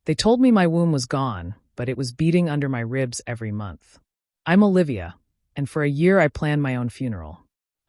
They told me my womb was gone, but it was beating under my ribs every month. I'm Olivia, and for a year I planned my own funeral.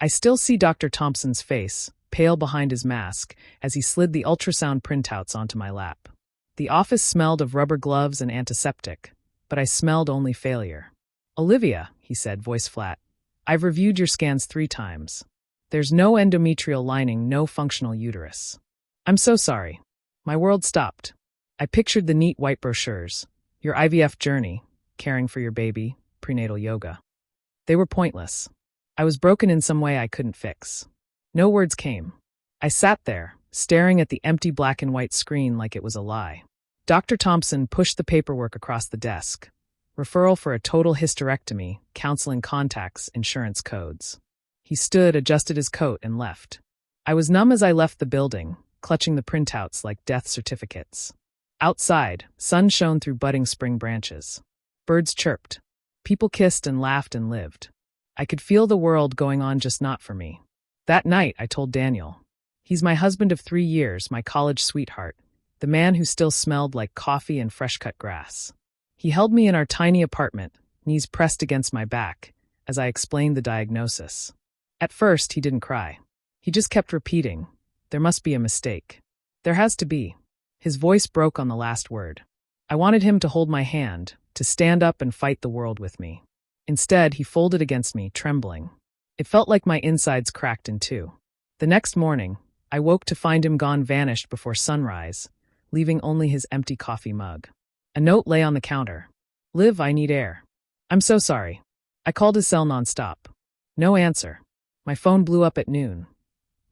I still see Dr. Thompson's face, pale behind his mask, as he slid the ultrasound printouts onto my lap. The office smelled of rubber gloves and antiseptic, but I smelled only failure. Olivia, he said, voice flat, I've reviewed your scans 3 times. There's no endometrial lining, no functional uterus. I'm so sorry. My world stopped. I pictured the neat white brochures, your IVF journey, caring for your baby, prenatal yoga. They were pointless. I was broken in some way I couldn't fix. No words came. I sat there, staring at the empty black and white screen like it was a lie. Dr. Thompson pushed the paperwork across the desk. Referral for a total hysterectomy, counseling contacts, insurance codes. He stood, adjusted his coat, and left. I was numb as I left the building, clutching the printouts like death certificates. Outside, sun shone through budding spring branches. Birds chirped. People kissed and laughed and lived. I could feel the world going on, just not for me. That night, I told Daniel. He's my husband of 3 years, my college sweetheart, the man who still smelled like coffee and fresh-cut grass. He held me in our tiny apartment, knees pressed against my back, as I explained the diagnosis. At first, he didn't cry. He just kept repeating, there must be a mistake. There has to be. His voice broke on the last word. I wanted him to hold my hand, to stand up and fight the world with me. Instead, he folded against me, trembling. It felt like my insides cracked in 2. The next morning, I woke to find him gone, vanished before sunrise, leaving only his empty coffee mug. A note lay on the counter. Liv, I need air. I'm so sorry. I called his cell nonstop. No answer. My phone blew up at noon.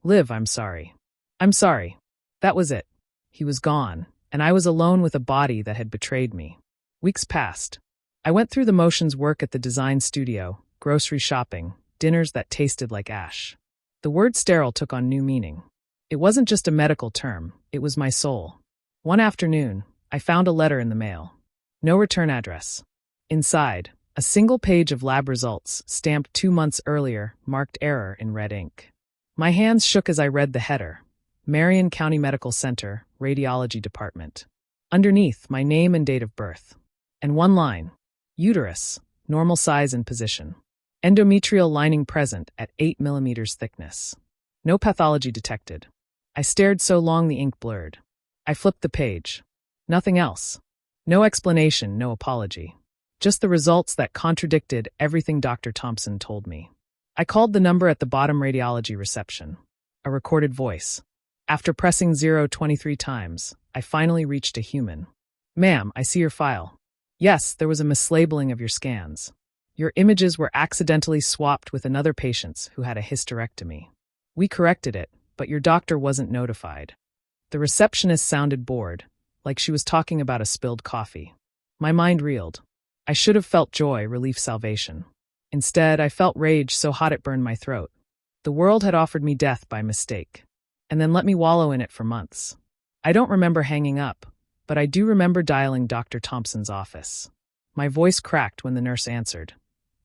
Liv, I'm sorry. I'm sorry. That was it. He was gone, and I was alone with a body that had betrayed me. Weeks passed. I went through the motions: work at the design studio, grocery shopping, dinners that tasted like ash. The word sterile took on new meaning. It wasn't just a medical term, it was my soul. One afternoon, I found a letter in the mail. No return address. Inside, a single page of lab results, stamped 2 months earlier, marked error in red ink. My hands shook as I read the header. Marion County Medical Center, Radiology Department. Underneath, my name and date of birth. And one line. Uterus, normal size and position. Endometrial lining present at 8 millimeters thickness. No pathology detected. I stared so long the ink blurred. I flipped the page. Nothing else. No explanation, no apology. Just the results that contradicted everything Dr. Thompson told me. I called the number at the bottom, radiology reception. A recorded voice. After pressing 0 23 times, I finally reached a human. Ma'am, I see your file. Yes, there was a mislabeling of your scans. Your images were accidentally swapped with another patient's who had a hysterectomy. We corrected it, but your doctor wasn't notified. The receptionist sounded bored, like she was talking about a spilled coffee. My mind reeled. I should have felt joy, relief, salvation. Instead, I felt rage so hot it burned my throat. The world had offered me death by mistake, and then let me wallow in it for months. I don't remember hanging up, but I do remember dialing Dr. Thompson's office. My voice cracked when the nurse answered.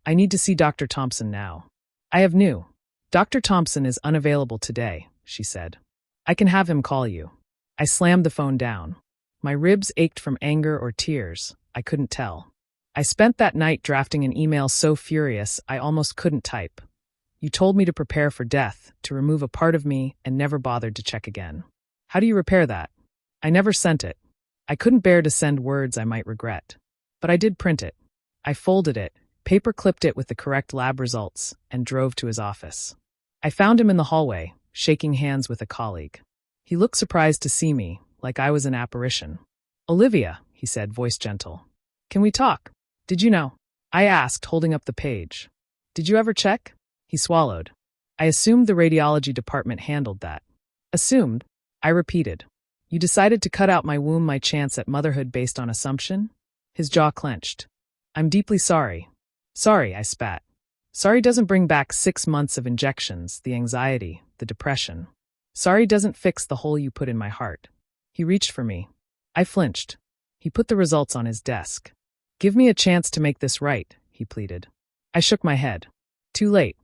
I need to see Dr. Thompson now. I have new. Dr. Thompson is unavailable today, she said. I can have him call you. I slammed the phone down. My ribs ached from anger or tears, I couldn't tell. I spent that night drafting an email so furious I almost couldn't type. You told me to prepare for death, to remove a part of me, and never bothered to check again. How do you repair that? I never sent it. I couldn't bear to send words I might regret. But I did print it. I folded it, paper-clipped it with the correct lab results, and drove to his office. I found him in the hallway, shaking hands with a colleague. He looked surprised to see me, like I was an apparition. Olivia, he said, voice gentle. Can we talk? Did you know? I asked, holding up the page. Did you ever check? He swallowed. I assumed the radiology department handled that. Assumed? I repeated. You decided to cut out my womb, my chance at motherhood based on assumption? His jaw clenched. I'm deeply sorry. Sorry, I spat. Sorry doesn't bring back 6 months of injections, the anxiety, the depression. Sorry doesn't fix the hole you put in my heart. He reached for me. I flinched. He put the results on his desk. Give me a chance to make this right, he pleaded. I shook my head. Too late.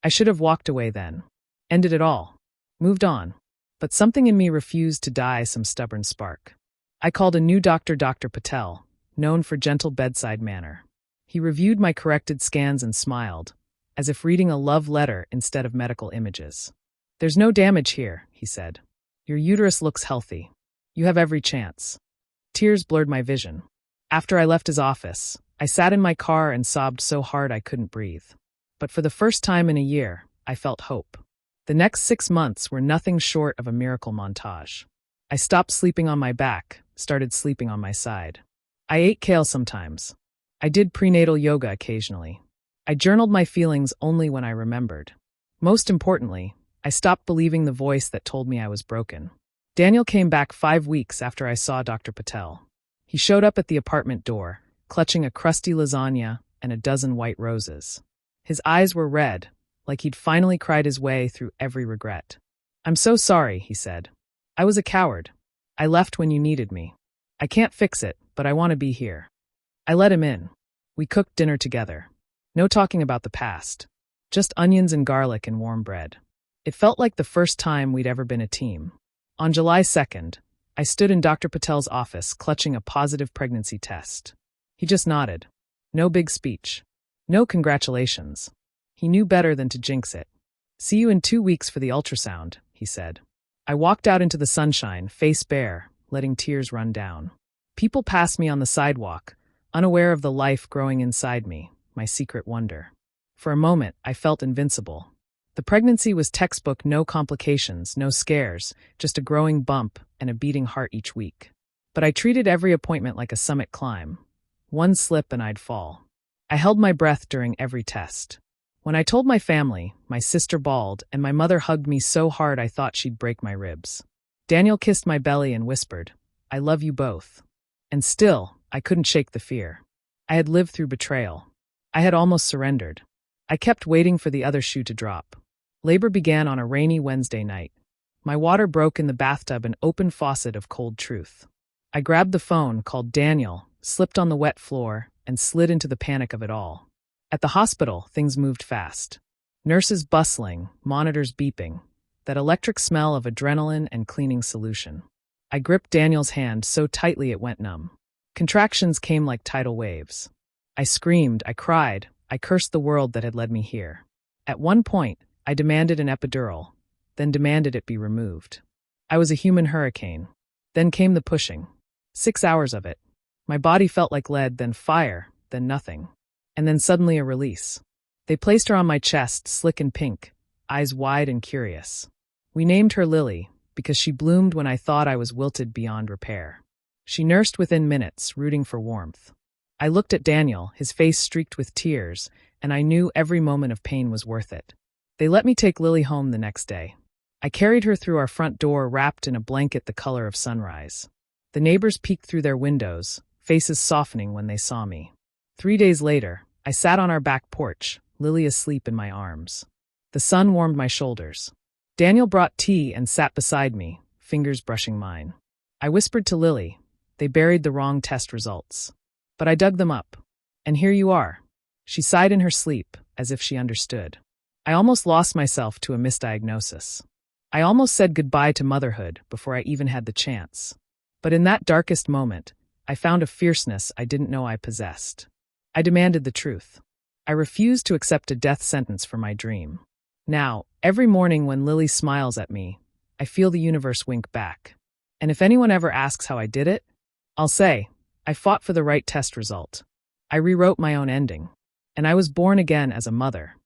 I should have walked away then. Ended it all. Moved on. But something in me refused to die, some stubborn spark. I called a new doctor, Dr. Patel, known for gentle bedside manner. He reviewed my corrected scans and smiled, as if reading a love letter instead of medical images. "There's no damage here," he said. "Your uterus looks healthy. You have every chance." Tears blurred my vision. After I left his office, I sat in my car and sobbed so hard I couldn't breathe. But for the first time in a year, I felt hope. The next 6 months were nothing short of a miracle montage. I stopped sleeping on my back, started sleeping on my side. I ate kale sometimes. I did prenatal yoga occasionally. I journaled my feelings only when I remembered. Most importantly, I stopped believing the voice that told me I was broken. Daniel came back 5 weeks after I saw Dr. Patel. He showed up at the apartment door, clutching a crusty lasagna and a dozen white roses. His eyes were red, like he'd finally cried his way through every regret. "I'm so sorry," he said. "I was a coward. I left when you needed me. I can't fix it, but I want to be here." I let him in. We cooked dinner together. No talking about the past. Just onions and garlic and warm bread. It felt like the first time we'd ever been a team. On July 2nd, I stood in Dr. Patel's office clutching a positive pregnancy test. He just nodded. No big speech. No congratulations. He knew better than to jinx it. "See you in 2 weeks for the ultrasound," he said. I walked out into the sunshine, face bare, letting tears run down. People passed me on the sidewalk, unaware of the life growing inside me, my secret wonder. For a moment, I felt invincible. The pregnancy was textbook, no complications, no scares, just a growing bump and a beating heart each week. But I treated every appointment like a summit climb. One slip and I'd fall. I held my breath during every test. When I told my family, my sister bawled, and my mother hugged me so hard I thought she'd break my ribs. Daniel kissed my belly and whispered, "I love you both." And still, I couldn't shake the fear. I had lived through betrayal. I had almost surrendered. I kept waiting for the other shoe to drop. Labor began on a rainy Wednesday night. My water broke in the bathtub, an open faucet of cold truth. I grabbed the phone, called Daniel, slipped on the wet floor, and slid into the panic of it all. At the hospital, things moved fast. Nurses bustling, monitors beeping, that electric smell of adrenaline and cleaning solution. I gripped Daniel's hand so tightly it went numb. Contractions came like tidal waves. I screamed, I cried, I cursed the world that had led me here. At one point, I demanded an epidural, then demanded it be removed. I was a human hurricane. Then came the pushing. 6 hours of it. My body felt like lead, then fire, then nothing. And then suddenly a release. They placed her on my chest, slick and pink, eyes wide and curious. We named her Lily, because she bloomed when I thought I was wilted beyond repair. She nursed within minutes, rooting for warmth. I looked at Daniel, his face streaked with tears, and I knew every moment of pain was worth it. They let me take Lily home the next day. I carried her through our front door wrapped in a blanket the color of sunrise. The neighbors peeked through their windows, faces softening when they saw me. 3 days later, I sat on our back porch, Lily asleep in my arms. The sun warmed my shoulders. Daniel brought tea and sat beside me, fingers brushing mine. I whispered to Lily, "They buried the wrong test results. But I dug them up. And here you are." She sighed in her sleep, as if she understood. I almost lost myself to a misdiagnosis. I almost said goodbye to motherhood before I even had the chance. But in that darkest moment, I found a fierceness I didn't know I possessed. I demanded the truth. I refused to accept a death sentence for my dream. Now, every morning when Lily smiles at me, I feel the universe wink back. And if anyone ever asks how I did it, I'll say, I fought for the right test result. I rewrote my own ending. And I was born again as a mother.